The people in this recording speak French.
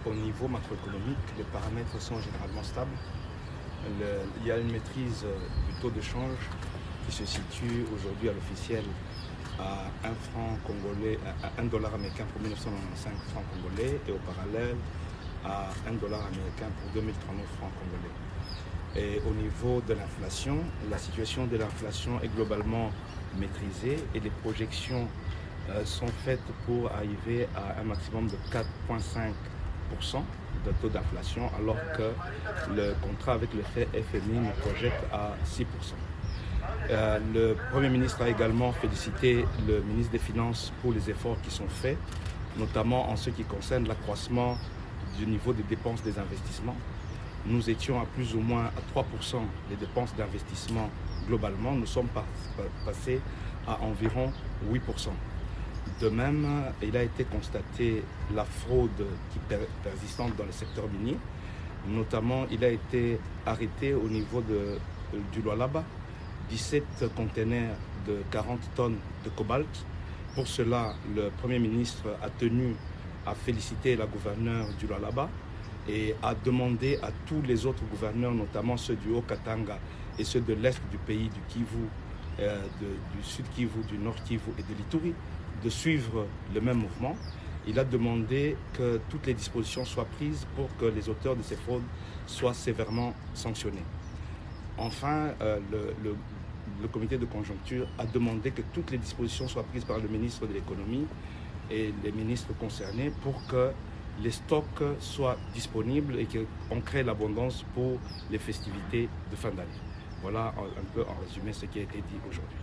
Au niveau macroéconomique, les paramètres sont généralement stables. Il y a une maîtrise du taux de change qui se situe aujourd'hui à l'officiel à 1 franc congolais, à 1 dollar américain pour 1995 francs congolais et au parallèle à 1 dollar américain pour 2039 francs congolais. Et au niveau de l'inflation, la situation de l'inflation est globalement maîtrisée et les projections sont faites pour arriver à un maximum de 4,5% de taux d'inflation, alors que le contrat avec le FMI nous projette à 6%. Le Premier ministre a également félicité le ministre des Finances pour les efforts qui sont faits, notamment en ce qui concerne l'accroissement du niveau des dépenses des investissements. Nous étions à plus ou moins à 3% des dépenses d'investissement globalement. Nous sommes passés à environ 8%. De même, il a été constaté la fraude persistante dans le secteur minier. Notamment, il a été arrêté au niveau du Lualaba, 17 conteneurs de 40 tonnes de cobalt. Pour cela, le Premier ministre a tenu à féliciter la gouverneure du Lualaba et a demandé à tous les autres gouverneurs, notamment ceux du Haut-Katanga et ceux de l'Est du pays, du Kivu, du Sud Kivu, du Nord Kivu et de l'Ituri, de suivre le même mouvement. Il a demandé que toutes les dispositions soient prises pour que les auteurs de ces fraudes soient sévèrement sanctionnés. Enfin, le comité de conjoncture a demandé que toutes les dispositions soient prises par le ministre de l'économie et les ministres concernés pour que les stocks soient disponibles et qu'on crée l'abondance pour les festivités de fin d'année. Voilà un peu en résumé ce qui a été dit aujourd'hui.